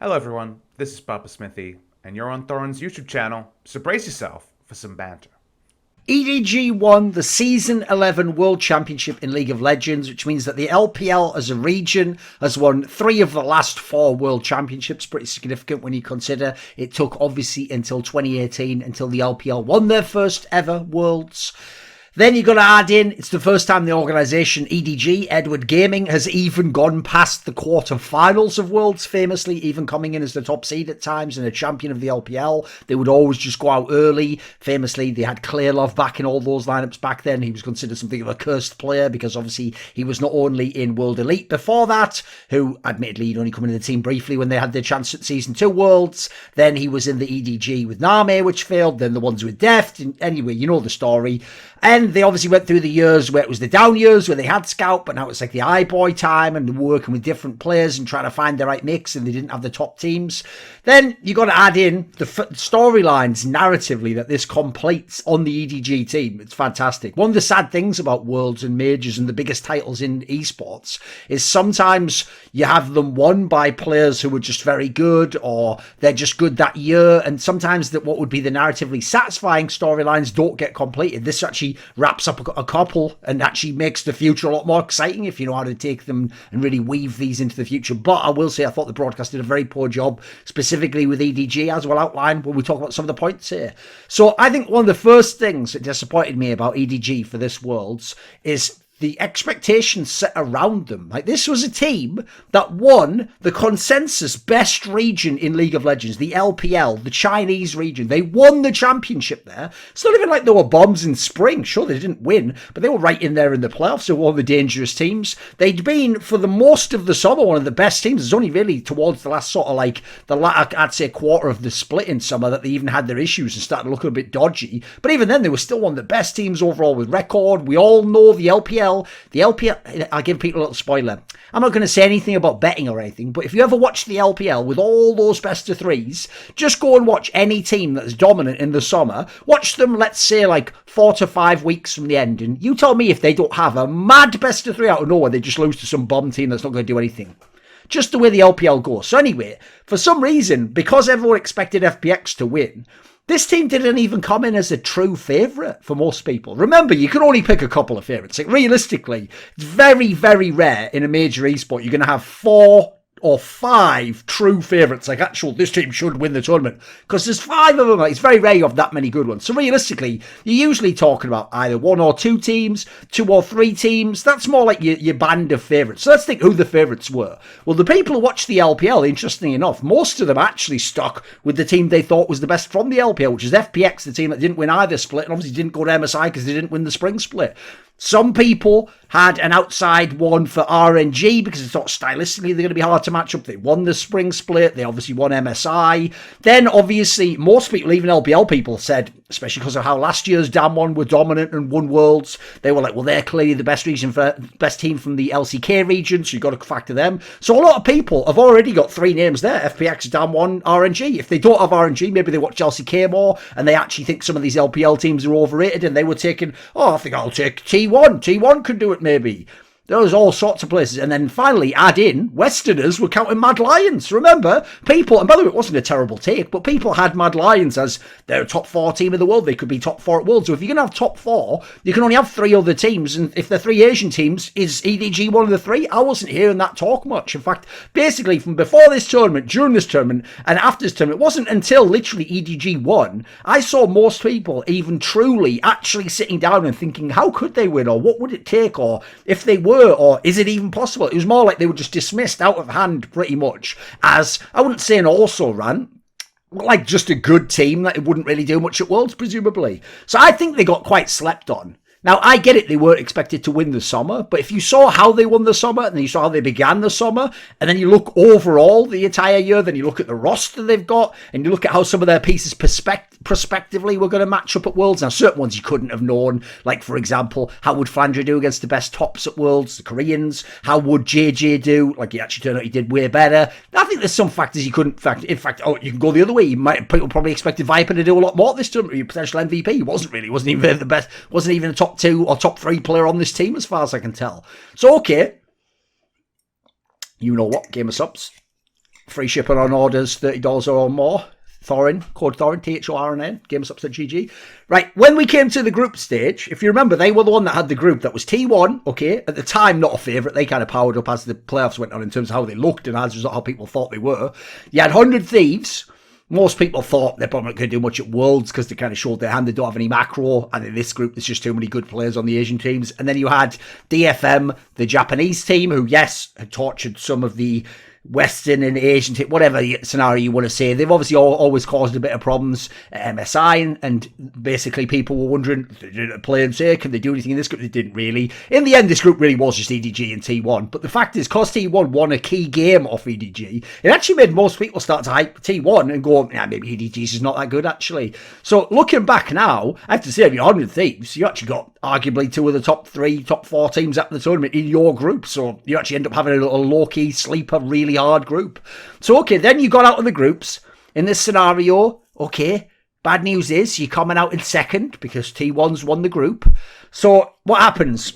Hello everyone, this is Papa Smithy, and you're on Thorin's YouTube channel, so brace yourself for some banter. EDG won the Season 11 World Championship in League of Legends, which means that the LPL as a region has won 3 of the last 4 World Championships. Pretty significant when you consider it took obviously until 2018 until the LPL won their first ever Worlds. Then you've got to add in, it's the first time the organisation, EDG, Edward Gaming, has even gone past the quarter-finals of Worlds, famously, even coming in as the top seed at times and a champion of the LPL. They would always just go out early. Famously, they had Clearlove back in all those lineups back then. He was considered something of a cursed player because obviously he was not only in World Elite before that, who admittedly he'd only come into the team briefly when they had their chance at Season 2 Worlds. Then he was in the EDG with Name, which failed. Then the ones with Deft. Anyway, you know the story. And they obviously went through the years where it was the down years where they had Scout, but now it's like the iBoy time and working with different players and trying to find the right mix, and they didn't have the top teams. Then you got to add in the storylines narratively that this completes on the EDG team. It's fantastic. One of the sad things about Worlds and Majors and the biggest titles in esports is sometimes you have them won by players who are just very good or they're just good that year, and sometimes that what would be the narratively satisfying storylines don't get completed. This actually wraps up a couple and actually makes the future a lot more exciting if you know how to take them and really weave these into the future. But I will say I thought the broadcast did a very poor job, specifically with EDG, as we'll outline when we talk about some of the points here. So I think one of the first things that disappointed me about EDG for this Worlds is the expectations set around them. Like, this was a team that won the consensus best region in League of Legends, the LPL, the Chinese region. They won the championship there. It's not even like there were bombs in spring. Sure, they didn't win, but they were right in there in the playoffs. They were one of the dangerous teams. They'd been, for the most of the summer, one of the best teams. It's only really towards the last sort of like, I'd say quarter of the split in summer that they even had their issues and started looking a bit dodgy. But even then, they were still one of the best teams overall with record. We all know the LPL. The LPL, I'll give people a little spoiler. I'm not going to say anything about betting or anything, but if you ever watch the LPL with all those best of threes, just go and watch any team that's dominant in the summer. Watch them, let's say, like 4 to 5 weeks from the end, and you tell me if they don't have a mad best of 3 out of nowhere, they just lose to some bomb team that's not going to do anything. Just the way the LPL goes. So anyway, for some reason, because everyone expected FPX to win, this team didn't even come in as a true favourite for most people. Remember, you can only pick a couple of favourites. Like, realistically, it's very, very rare in a major esport you're going to have 4 or 5 true favourites, like actual, this team should win the tournament. Because there's 5 of them, like, it's very rare you have that many good ones. So realistically, you're usually talking about either 1 or 2 teams, 2 or 3 teams. That's more like your band of favourites. So let's think who the favourites were. Well, the people who watched the LPL, interestingly enough, most of them actually stuck with the team they thought was the best from the LPL, which is FPX, the team that didn't win either split, and obviously didn't go to MSI because they didn't win the spring split. Some people had an outside one for RNG because they thought stylistically they're going to be hard to match up. They won the spring split. They obviously won MSI. Then obviously most people, even LPL people, said, especially because of how last year's Damwon were dominant and won Worlds, they were like, well, they're clearly the best team from the LCK region, so you've got to factor them. So a lot of people have already got 3 names there: FPX, Damwon, RNG. If they don't have RNG, maybe they watch LCK more and they actually think some of these LPL teams are overrated and they were taking, I think I'll take T1. T1 could do it maybe. There was all sorts of places. And then finally add in, Westerners were counting Mad Lions. Remember, people, and by the way, it wasn't a terrible take, but people had Mad Lions as their top 4 team in the world. They could be top 4 at Worlds. So if you're going to have top 4, you can only have 3 other teams. And if they're 3 Asian teams, is EDG one of the 3? I wasn't hearing that talk much. In fact, basically from before this tournament, during this tournament, and after this tournament, it wasn't until literally EDG won, I saw most people even truly actually sitting down and thinking, how could they win? Or what would it take? Or if they were, or is it even possible? It was more like they were just dismissed out of hand pretty much as, I wouldn't say an also-ran, like just a good team that it wouldn't really do much at Worlds, presumably. So I think they got quite slept on. Now, I get it, they weren't expected to win the summer, but if you saw how they won the summer, and then you saw how they began the summer, and then you look overall the entire year, then you look at the roster they've got, and you look at how some of their pieces prospectively were going to match up at Worlds. Now, certain ones you couldn't have known, like, for example, how would Flandre do against the best tops at Worlds, the Koreans? How would JJ do? Like, he actually turned out he did way better. I think there's some factors you couldn't factor. In fact, you can go the other way. People probably expected Viper to do a lot more this tournament, potential MVP. He wasn't really. He wasn't even the best, wasn't even a top 2 or top 3 player on this team as far as I can tell. So, okay. You know what? Game of subs. Free shipping on orders, $30 or more. Thorin, code Thorin, Thorn, GameStop.gg. Right, when we came to the group stage, if you remember, they were the one that had the group that was T1, okay, at the time not a favourite, they kind of powered up as the playoffs went on in terms of how they looked and as a result how people thought they were. You had 100 Thieves. Most people thought they're probably not going to do much at Worlds because they kind of showed their hand, they don't have any macro, and in this group there's just too many good players on the Asian teams. And then you had DFM, the Japanese team, who, yes, had tortured some of the Western and Asian, whatever scenario you want to say. They've obviously always caused a bit of problems at MSI, and basically people were wondering, did it play and say, can they do anything in this group? They didn't really. In the end, this group really was just EDG and T1. But the fact is, because T1 won a key game off EDG, it actually made most people start to hype T1 and go, yeah, maybe EDG's is not that good, actually. So looking back now, I have to say, if you're 100 Thieves, you actually got arguably two of the top 4 teams at the tournament in your group. So you actually end up having a little low-key sleeper, really hard group. So, okay, then you got out of the groups. In this scenario, okay, bad news is you're coming out in second because T1's won the group. So what happens?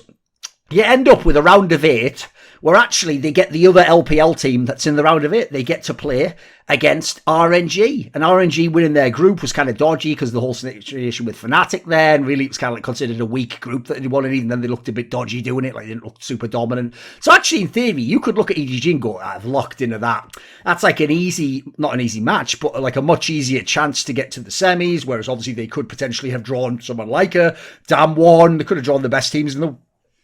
You end up with a round of 8 where actually they get the other LPL team that's in the round of 8. They get to play against RNG. And RNG winning their group was kind of dodgy because the whole situation with Fnatic there, and really it was kind of like considered a weak group that they wanted, even then they looked a bit dodgy doing it, like they didn't look super dominant. So actually in theory, you could look at EDG and go, I've locked into that. That's like an easy, not an easy match, but like a much easier chance to get to the semis, whereas obviously they could potentially have drawn someone like a Damwon. They could have drawn the best teams in the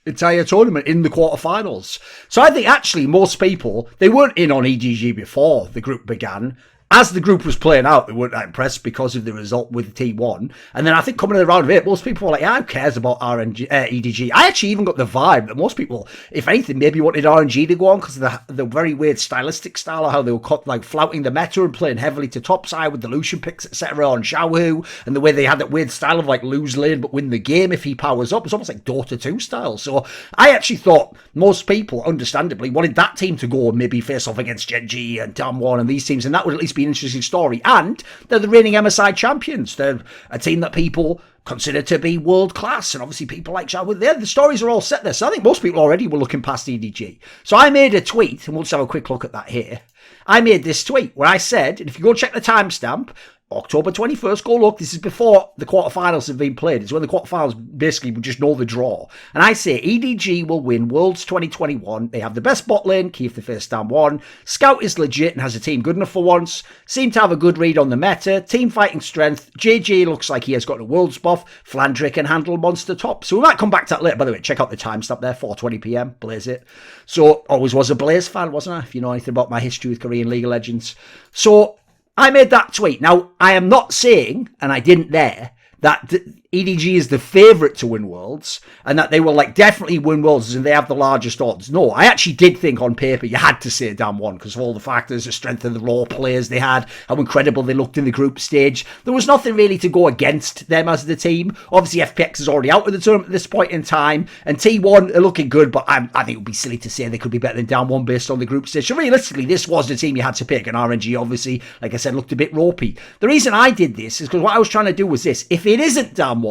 entire tournament in the quarterfinals. So I think actually most people, they weren't in on EDG before the group began. As the group was playing out, they weren't that impressed because of the result with T1. And then I think coming to the round of 8, most people were like, yeah, who cares about EDG? I actually even got the vibe that most people, if anything, maybe wanted RNG to go on because of the very weird stylistic style of how they were like flouting the meta and playing heavily to top side with the Lucian picks, etc. on Xiaohu, and the way they had that weird style of like lose lane but win the game if he powers up. It's almost like Dota 2 style. So I actually thought most people, understandably, wanted that team to go and maybe face off against Gen.G and Damwon and these teams, and that would at least be an interesting story. And they're the reigning MSI champions. They're a team that people consider to be world class, and obviously people like Xiao, the stories are all set there. So I think most people already were looking past EDG. So I made a tweet, and we'll just have a quick look at that here. I made this tweet where I said, and if you go check the timestamp, October 21st, go look, this is before the quarterfinals have been played. It's when the quarterfinals basically would just know the draw. And I say EDG will win Worlds 2021. They have the best bot lane, key if they face down one. Scout is legit and has a team good enough for once. Seem to have a good read on the meta. Team fighting strength. JJ looks like he has got a Worlds buff. Flandre can handle monster top. So we might come back to that later. By the way, check out the timestamp there, 4:20 PM. Blaze it. So always was a Blaze fan, wasn't I? If you know anything about my history with Korean League of Legends. So I made that tweet. Now, I am not saying, and I didn't there, that EDG is the favourite to win Worlds, and that they will like definitely win Worlds and they have the largest odds. No, I actually did think on paper you had to say Damwon because of all the factors, the strength of the raw players they had, how incredible they looked in the group stage. There was nothing really to go against them as the team. Obviously, FPX is already out of the tournament at this point in time, and T1 are looking good, but I think it would be silly to say they could be better than Damwon based on the group stage. So realistically, this was the team you had to pick, and RNG obviously, like I said, looked a bit ropey. The reason I did this is because what I was trying to do was this: if it isn't Damwon,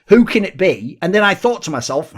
who can it be? And then I thought to myself,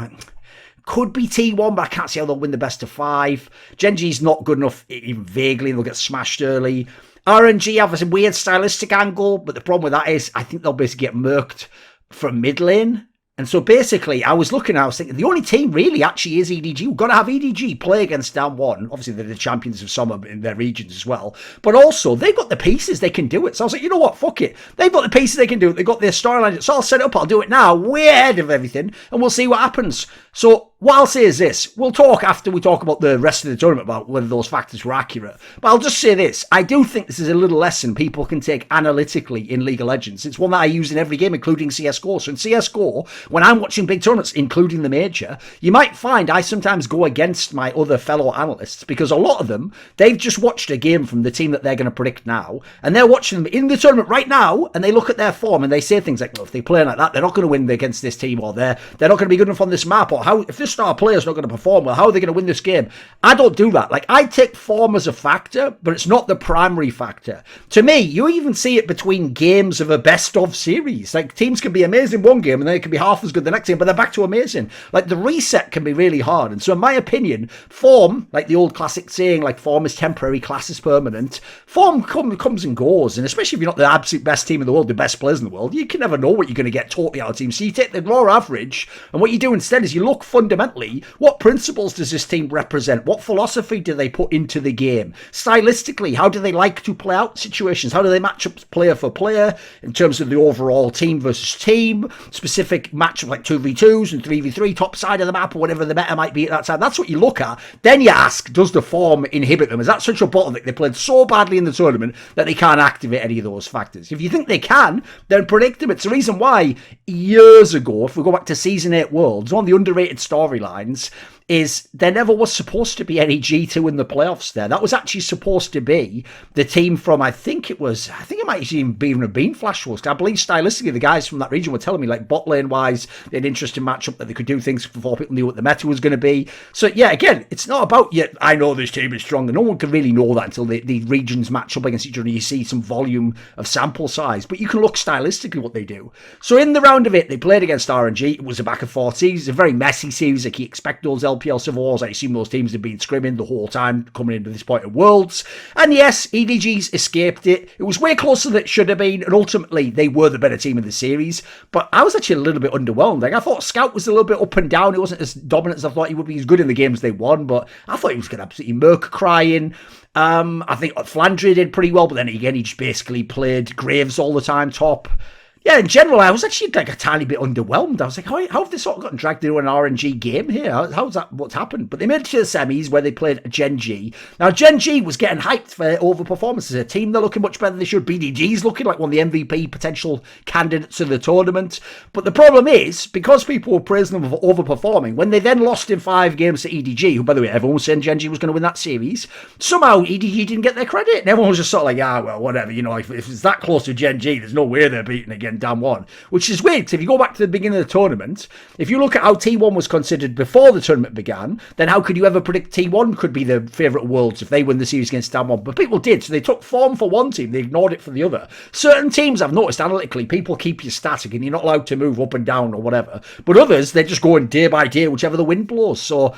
could be T1, but I can't see how they'll win the best of 5. Gen.G's not good enough, even vaguely, they'll get smashed early. RNG have a weird stylistic angle, but the problem with that is I think they'll basically get murked from mid lane. And so basically, I was thinking, the only team really actually is EDG. We've got to have EDG play against Damwon. Obviously, they're the champions of summer in their regions as well. But also, they've got the pieces, they can do it. So I was like, you know what, fuck it. They've got the pieces, they can do it. They've got their storyline. So I'll set it up, I'll do it now, way ahead of everything, and we'll see what happens. So what I'll say is this. We'll talk after we talk about the rest of the tournament about whether those factors were accurate. But I'll just say this. I do think this is a little lesson people can take analytically in League of Legends. It's one that I use in every game, including CSGO. So in CSGO, when I'm watching big tournaments, including the major, you might find I sometimes go against my other fellow analysts because a lot of them, they've just watched a game from the team that they're going to predict now, and they're watching them in the tournament right now, and they look at their form and they say things like, well, if they play like that, they're not going to win against this team, or they're not going to be good enough on this map, or how if this star player's not going to perform well, how are they going to win this game? I don't do that. Like, I take form as a factor, but it's not the primary factor. To me, you even see it between games of a best of series. Like, teams can be amazing one game and then it can be half half as good the next game, but they're back to amazing. Like, the reset can be really hard. And so in my opinion, form, like the old classic saying, like form is temporary, class is permanent. Form comes and goes. And especially if you're not the absolute best team in the world, the best players in the world, you can never know what you're going to get totally out of team. So you take the raw average, and what you do instead is you look fundamentally, what principles does this team represent? What philosophy do they put into the game? Stylistically, how do they like to play out situations? How do they match up player for player in terms of the overall team versus team, specific matchup like 2v2s and 3v3, top side of the map or whatever the meta might be at that time? That's what you look at. Then you ask, does the form inhibit them? Is that such a bottleneck? They played so badly in the tournament that they can't activate any of those factors. If you think they can, then predict them. It's the reason why years ago, if we go back to Season 8 Worlds, one of the underrated storylines is there never was supposed to be any G2 in the playoffs there. That was actually supposed to be the team from, I think it might even have been Flash Wars. I believe stylistically the guys from that region were telling me, like, bot lane wise, they had an interesting matchup that they could do things before people knew what the meta was going to be. So yeah, again, it's not about, yet I know this team is strong, and no one can really know that until the regions match up against each other and you see some volume of sample size. But you can look stylistically what they do. So in the round of it, they played against RNG. It was a back and forth series. It's a very messy series. Like, you expect those LPL Civil Wars. I assume those teams have been scrimming the whole time coming into this point of Worlds. And yes, EDG's escaped it. It was way closer than it should have been, and ultimately they were the better team in the series. But I was actually a little bit underwhelmed. Like, I thought Scout was a little bit up and down. He wasn't as dominant as I thought he would be. He's good in the games they won, but I thought he was going to absolutely murk crying. I think Flandre did pretty well, but then again, he just basically played Graves all the time top. Yeah, in general, I was actually like a tiny bit underwhelmed. I was like, how have they sort of gotten dragged into an RNG game here? How's that? What's happened? But they made it to the semis where they played Gen.G. Now, Gen.G was getting hyped for overperformance as a team. They're looking much better than they should. BDG's looking like one of the MVP potential candidates of the tournament. But the problem is, because people were praising them for overperforming, when they then lost in 5 games to EDG, who, by the way, everyone was saying Gen.G was going to win that series, somehow EDG didn't get their credit. And everyone was just sort of like, well, whatever. You know, if it's that close to Gen.G, there's no way they're beating again. Damn one, which is weird, because if you go back to the beginning of the tournament, if you look at how T1 was considered before the tournament began, then how could you ever predict T1 could be the favourite Worlds if they win the series against Dan1? But people did, so they took form for one team, they ignored it for the other. Certain teams, I've noticed analytically, people keep you static and you're not allowed to move up and down or whatever, but others, they're just going day by day, whichever the wind blows. So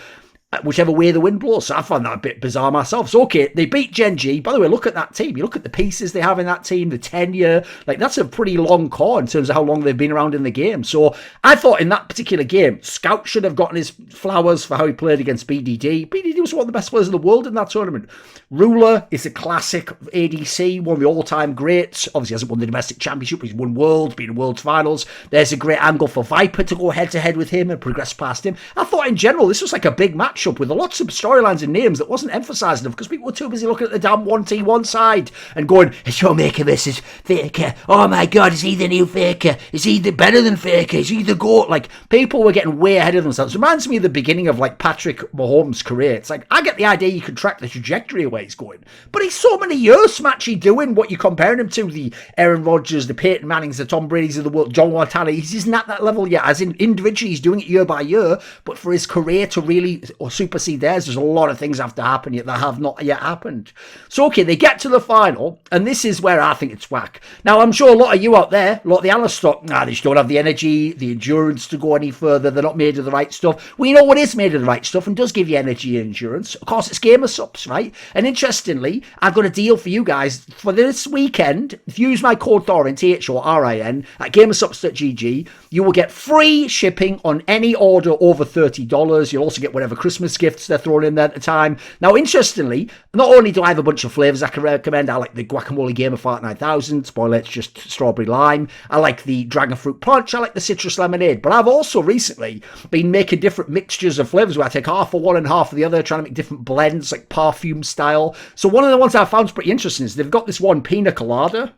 whichever way the wind blows. So I found that a bit bizarre myself. So okay, they beat Gen.G. By the way, look at that team. You look at the pieces they have in that team, the tenure. Like, that's a pretty long core in terms of how long they've been around in the game. So I thought in that particular game, Scout should have gotten his flowers for how he played against BDD. BDD was one of the best players in the world in that tournament. Ruler is a classic ADC, one of the all-time greats. Obviously hasn't won the domestic championship, but he's won Worlds, been in Worlds finals. There's a great angle for Viper to go head-to-head with him and progress past him. I thought in general, this was like a big match with lots of storylines and names that wasn't emphasised enough because people were too busy looking at the damn 1T1 side and going, Showmaker versus Faker. Oh my god, is he the new Faker? Is he the better than Faker? Is he the GOAT? Like, people were getting way ahead of themselves. It reminds me of the beginning of like Patrick Mahomes' career. It's like, I get the idea you can track the trajectory of where he's going, but he's so many years from actually doing what you're comparing him to. The Aaron Rodgers, the Peyton Mannings, the Tom Brady's of the world, John Montana. He's isn't at that level yet. As in individually, he's doing it year by year, but for his career to really supersede theirs, there's a lot of things have to happen yet that have not yet happened. So okay, they get to the final, and this is where I think it's whack. Now, I'm sure a lot of you out there, a lot of the analysts thought, they just don't have the energy, the endurance to go any further. They're not made of the right stuff. We know what is made of the right stuff and does give you energy and endurance. Of course, it's gamer subs, right? And interestingly, I've got a deal for you guys for this weekend. If you use my code Thorin, THORIN, at gamersubs.gg, you will get free shipping on any order over $30. You'll also get whatever Christmas gifts they're throwing in there at the time. Now, interestingly, not only do I have a bunch of flavours I can recommend, I like the Guacamole Gamer Fart 9000, spoiler, it's just strawberry lime. I like the Dragon Fruit Punch, I like the Citrus Lemonade, but I've also recently been making different mixtures of flavours where I take half of one and half of the other, trying to make different blends, like perfume style. So one of the ones I found is pretty interesting is they've got this one Pina Colada,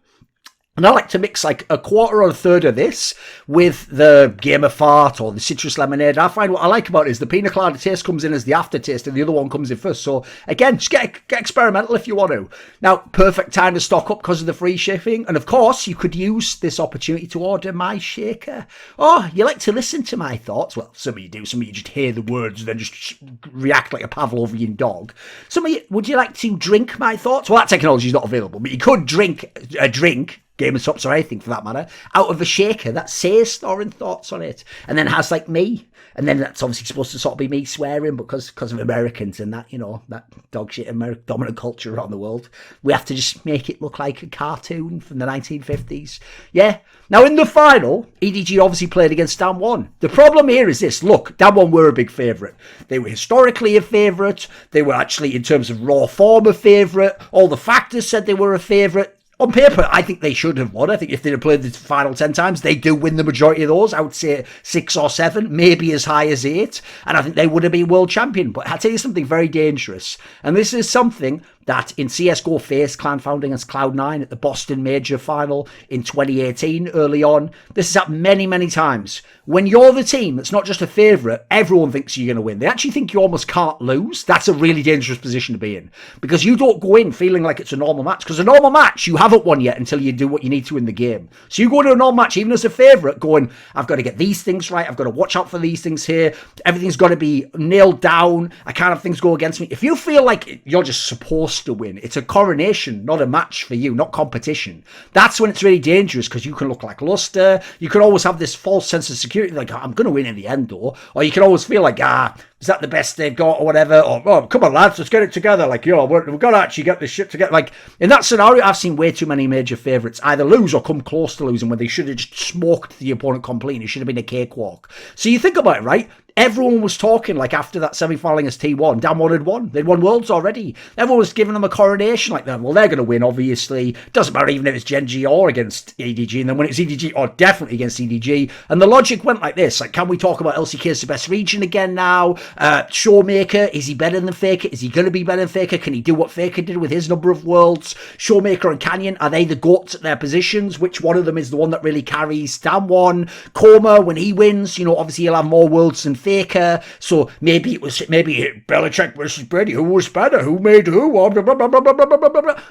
and I like to mix like a quarter or a third of this with the Gamer Fart or the Citrus Lemonade. I find what I like about it is the Pina Colada taste comes in as the aftertaste and the other one comes in first. So again, just get experimental if you want to. Now, perfect time to stock up because of the free shipping. And of course, you could use this opportunity to order my shaker. Oh, you like to listen to my thoughts? Well, some of you do. Some of you just hear the words and then just react like a Pavlovian dog. Some of you, would you like to drink my thoughts? Well, that technology is not available, but you could drink a drink, Game of Tops or anything for that matter, out of a shaker that says Thorin thoughts on it, and then has like me. And then that's obviously supposed to sort of be me swearing, but because of Americans and that, that dog shit dominant culture around the world, we have to just make it look like a cartoon from the 1950s. Yeah. Now, in the final, EDG obviously played against Dan1. The problem here is this. Look, Dan1 were a big favourite. They were historically a favourite. They were actually, in terms of raw form, a favourite. All the factors said they were a favourite. On paper, I think they should have won. I think if they'd have played the final 10 times, they do win the majority of those. I would say 6 or 7, maybe as high as 8. And I think they would have been world champion. But I'll tell you something very dangerous. And this is something that in CSGO faced Clan found against Cloud9 at the Boston Major final in 2018 early on. This has happened many, many times. When you're the team that's not just a favourite, everyone thinks you're going to win. They actually think you almost can't lose. That's a really dangerous position to be in. Because you don't go in feeling like it's a normal match. Because a normal match, you haven't won yet until you do what you need to in the game. So you go to a normal match, even as a favourite, going, I've got to get these things right. I've got to watch out for these things here. Everything's got to be nailed down. I can't have things go against me. If you feel like you're just supposed to win, it's a coronation, not a match for you, not competition. That's when it's really dangerous, because you can look like luster. You can always have this false sense of security, like, I'm going to win in the end, though. Or you can always feel like, is that the best they've got or whatever? Or, oh, come on, lads, let's get it together. Like, we've got to actually get this shit together. Like, in that scenario, I've seen way too many major favourites either lose or come close to losing when they should have just smoked the opponent completely. It should have been a cakewalk. So you think about it, right? Everyone was talking like after that semi-final against T1, Dan1 had won. They'd won Worlds already. Everyone was giving them a coronation like that. Well, they're going to win, obviously. Doesn't matter even if it's Gen.G or against EDG. And then when it's EDG, or definitely against EDG. And the logic went like this. Like, can we talk about LCK as the best region again now? Showmaker, is he better than Faker? Is he going to be better than Faker? Can he do what Faker did with his number of Worlds? Showmaker and Canyon, are they the GOATs at their positions? Which one of them is the one that really carries Dan1? Coma, when he wins, obviously he'll have more Worlds than Faker, so maybe Belichick versus Brady, who was better, who made who,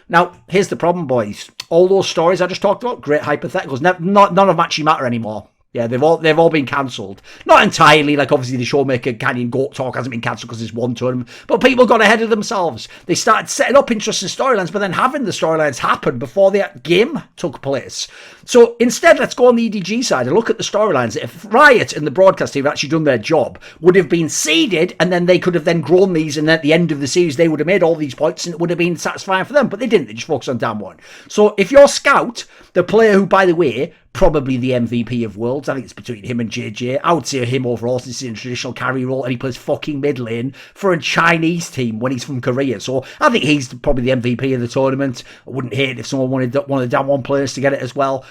Now here's the problem, boys. All those stories I just talked about, great hypotheticals, none of them actually matter anymore. Yeah, they've all been cancelled. Not entirely, like obviously the Showmaker Canyon GOAT talk hasn't been cancelled because it's one tournament, but people got ahead of themselves. They started setting up interesting storylines, but then having the storylines happen before the game took place. So instead, let's go on the EDG side and look at the storylines. If Riot and the broadcast team had actually done their job, would have been seeded, and then they could have then grown these, and at the end of the series, they would have made all these points, and it would have been satisfying for them, but they didn't. They just focused on Dan1. So if you're Scout, the player who, by the way, probably the MVP of Worlds, I think it's between him and JJ. I would say him overall, since he's in a traditional carry role and he plays fucking mid lane for a Chinese team when he's from Korea. So I think he's probably the MVP of the tournament. I wouldn't hate if someone wanted one of the Dan1 players to get it as well.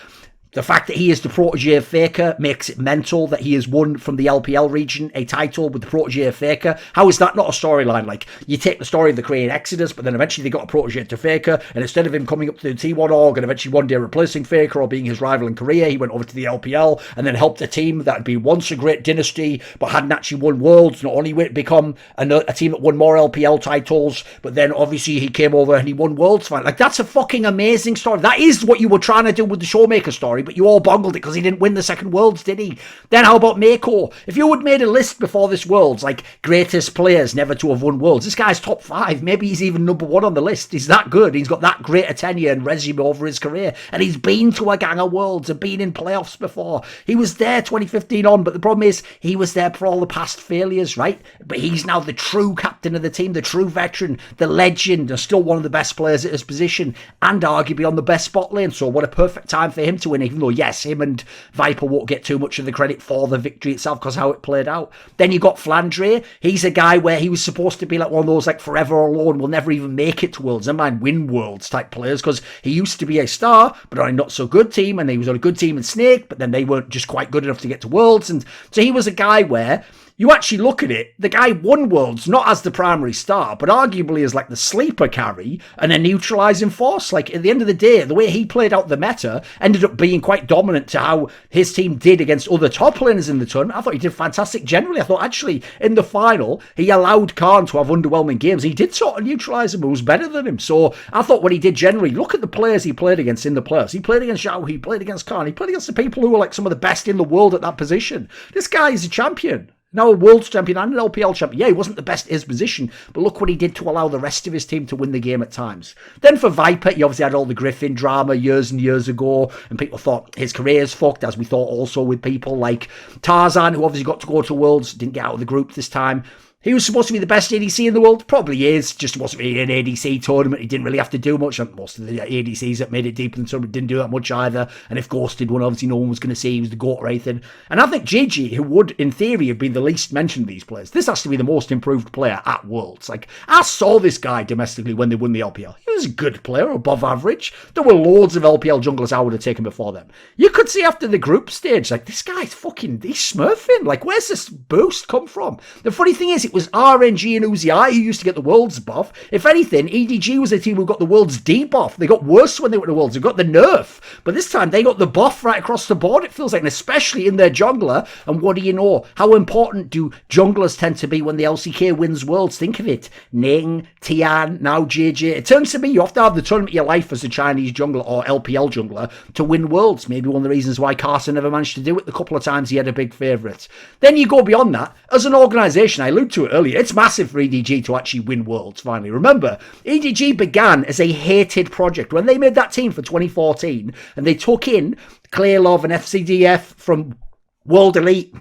The fact that he is the protege of Faker makes it mental that he has won from the LPL region a title with the protege of Faker. How is that not a storyline? Like, you take the story of the Korean Exodus, but then eventually they got a protege to Faker, and instead of him coming up to the T1 org and eventually one day replacing Faker or being his rival in Korea, he went over to the LPL and then helped a team that had been once a great dynasty but hadn't actually won Worlds. Not only would it become a team that won more LPL titles, but then obviously he came over and he won Worlds finally. Like, that's a fucking amazing story. That is what you were trying to do with the Showmaker story, but you all bungled it because he didn't win the second Worlds, did he? Then how about Mako? If you had made a list before this Worlds, like greatest players never to have won Worlds, this guy's top 5. Maybe he's even number 1 on the list. He's that good. He's got that great a tenure and resume over his career. And he's been to a gang of Worlds and been in playoffs before. He was there 2015 on, but the problem is he was there for all the past failures, right? But he's now the true captain of the team, the true veteran, the legend, and still one of the best players at his position, and arguably on the best spot lane. So what a perfect time for him to win, even though, yes, him and Viper won't get too much of the credit for the victory itself because how it played out. Then you got Flandre. He's a guy where he was supposed to be like one of those like forever alone, will never even make it to Worlds, never mind win Worlds type players, because he used to be a star but on a not so good team, and he was on a good team in Snake, but then they weren't just quite good enough to get to Worlds. And so he was a guy where you actually look at it, the guy won Worlds not as the primary star, but arguably as like the sleeper carry and a neutralising force. Like, at the end of the day, the way he played out the meta ended up being quite dominant to how his team did against other top laners in the tournament. I thought he did fantastic generally. I thought actually in the final, he allowed Khan to have underwhelming games. He did sort of neutralise him, who was better than him. So I thought what he did generally, look at the players he played against in the playoffs. He played against Zhao, he played against Khan, he played against the people who were like some of the best in the world at that position. This guy is a champion. Now a Worlds champion and an LPL champion. Yeah, he wasn't the best at his position, but look what he did to allow the rest of his team to win the game at times. Then for Viper, he obviously had all the Griffin drama years and years ago, and people thought his career's fucked, as we thought also with people like Tarzan, who obviously got to go to Worlds, didn't get out of the group this time. He was supposed to be the best ADC in the world. Probably is. Just wasn't really an ADC tournament. He didn't really have to do much. And most of the ADCs that made it deep in the tournament didn't do that much either. And if Ghost did one, obviously no one was going to say he was the GOAT or anything. And I think Gen.G, who would, in theory, have been the least mentioned of these players, this has to be the most improved player at Worlds. Like, I saw this guy domestically when they won the LPL. He was a good player, above average. There were loads of LPL junglers I would have taken before them. You could see after the group stage, like, this guy's fucking, he's smurfing. Like, where's this boost come from? The funny thing is, it was RNG and Uzi who used to get the Worlds buff. If anything, EDG was a team who got the Worlds debuff. They got worse when they went to Worlds. They got the nerf. But this time, they got the buff right across the board, it feels like, and especially in their jungler. And what do you know? How important do junglers tend to be when the LCK wins Worlds? Think of it. Ning, Tian, now JJ. It turns to be you have to have the tournament of your life as a Chinese jungler or LPL jungler to win Worlds. Maybe one of the reasons why Carson never managed to do it the couple of times he had a big favourite. Then you go beyond that. As an organisation, I alluded to it earlier, it's massive for EDG to actually win Worlds finally. Remember, EDG began as a hated project. When they made that team for 2014 and they took in Claylove and FCDF from World Elite,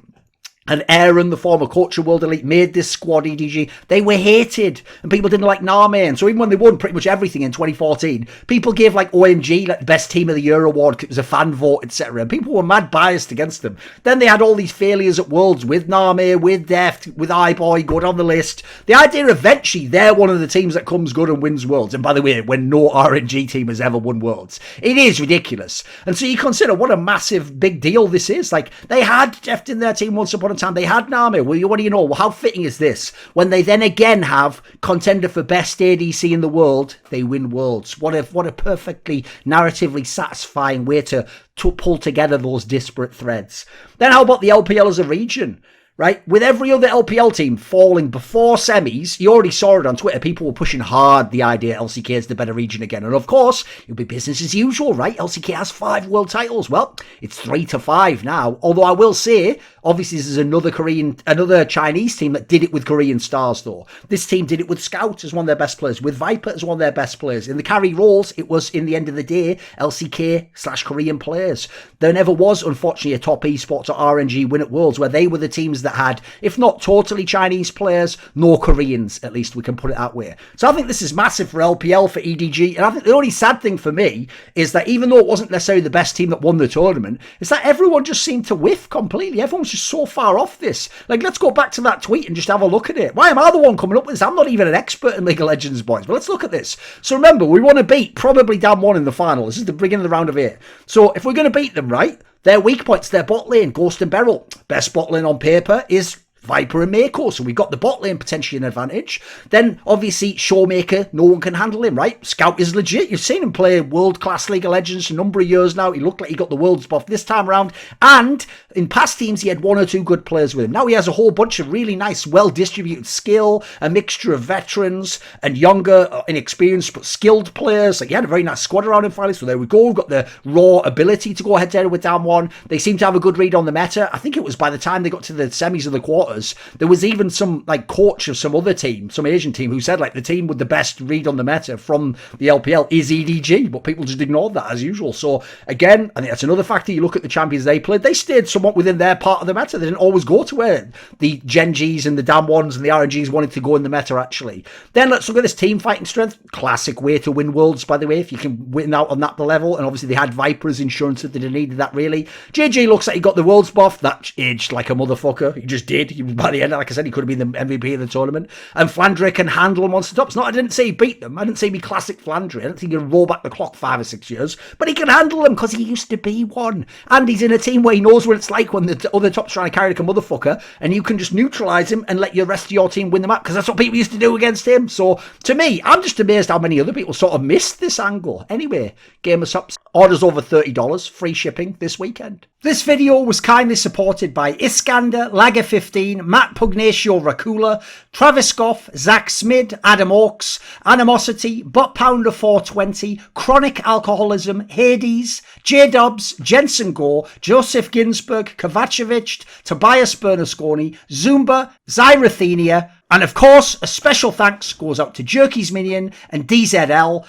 and Aaron, the former coach of World Elite, made this squad, EDG. They were hated, and people didn't like Name. And so even when they won pretty much everything in 2014, people gave like OMG like the best team of the year award because it was a fan vote, etc. And people were mad biased against them. Then they had all these failures at Worlds with Name, with Deft, with iBoy, go down the list. The idea eventually they're one of the teams that comes good and wins Worlds. And by the way, when no RNG team has ever won Worlds, it is ridiculous. And so you consider what a massive big deal this is. Like, they had Deft in their team once upon a time. They had Nami. Well, what do you know? Well, how fitting is this? When they then again have contender for best ADC in the world, they win Worlds. What a perfectly narratively satisfying way to pull together those disparate threads. Then how about the LPL as a region? Right? With every other LPL team falling before semis, you already saw it on Twitter. People were pushing hard the idea LCK is the better region again. And of course, it'll be business as usual, right? LCK has 5 world titles. Well, it's 3-5 now. Although I will say, obviously, this is another Chinese team that did it with Korean stars, though. This team did it with Scout as one of their best players, with Viper as one of their best players. In the carry roles, it was, in the end of the day, LCK/Korean players. There never was, unfortunately, a top esports or RNG win at Worlds where they were the teams that had, if not totally Chinese players, no Koreans, at least we can put it that way. So I think this is massive for LPL, for EDG, and I think the only sad thing for me is that even though it wasn't necessarily the best team that won the tournament, is that everyone just seemed to whiff completely. Everyone's just so far off this. Like, let's go back to that tweet and just have a look at it. Why am I the one coming up with this? I'm not even an expert in League of Legends, boys, but let's look at this. So remember, we want to beat probably down 1 in the final. This is the beginning of the round of 8. So if we're going to beat them, right, their weak points, their bot lane, Ghost and Beryl. Best bot lane on paper is Viper and Mako, so we've got the bot lane potentially an advantage. Then obviously Showmaker, no one can handle him, right? Scout is legit. You've seen him play world-class League of Legends for a number of years now. He looked like he got the world's buff this time around, and in past teams he had 1 or 2 good players with him. Now he has a whole bunch of really nice, well-distributed skill, a mixture of veterans and younger, inexperienced but skilled players. Like, he had a very nice squad around him finally, so there we go. We've got the raw ability to go head-to-head with down 1. They seem to have a good read on the meta. I think it was by the time they got to the semis of the quarters, there was even some like coach of some other team, some Asian team, who said like the team with the best read on the meta from the LPL is EDG, but people just ignored that as usual. So again, I think that's another factor. You look at the champions they played, they stayed somewhat within their part of the meta. They didn't always go to where the Gen.Gs and the damn ones and the RNGs wanted to go in the meta actually. Then let's look at this team fighting strength. Classic way to win Worlds, by the way, if you can win out on that level. And obviously they had Viper's insurance that they didn't need that really. JJ looks like he got the Worlds buff. That aged like a motherfucker. He just did. He was, by the end, like I said, he could have been the MVP of the tournament. And Flandre can handle monster tops. No, I didn't say he beat them. I didn't say he be classic Flandre. I don't think he can roll back the clock 5 or 6 years. But he can handle them because he used to be one. And he's in a team where he knows what it's like when the other top's trying to carry like a motherfucker. And you can just neutralise him and let your rest of your team win the map because that's what people used to do against him. So to me, I'm just amazed how many other people sort of missed this angle. Anyway, game of subs. Orders over $30, free shipping this weekend. This video was kindly supported by Iskander, Lager15, Matt Pugnatio, Rajcula, Travis Goff, Zack Schmidt, Adam Ochs, Animosity, Butt Pounder 420, Chronic Alcoholism, Hades, Jdubs, Jensen Goh, Joseph Ginsburg, Kovacevicd, Tobias Bernasconi, Zoomba, Zyrathenia, and of course, a special thanks goes out to Jerky's Minion and DZL.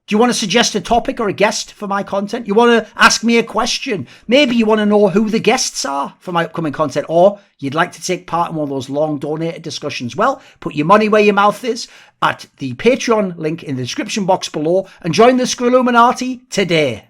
Do you want to suggest a topic or a guest for my content? You want to ask me a question? Maybe you want to know who the guests are for my upcoming content, or you'd like to take part in one of those long donated discussions. Well, put your money where your mouth is at the Patreon link in the description box below and join the Screwilluminati today.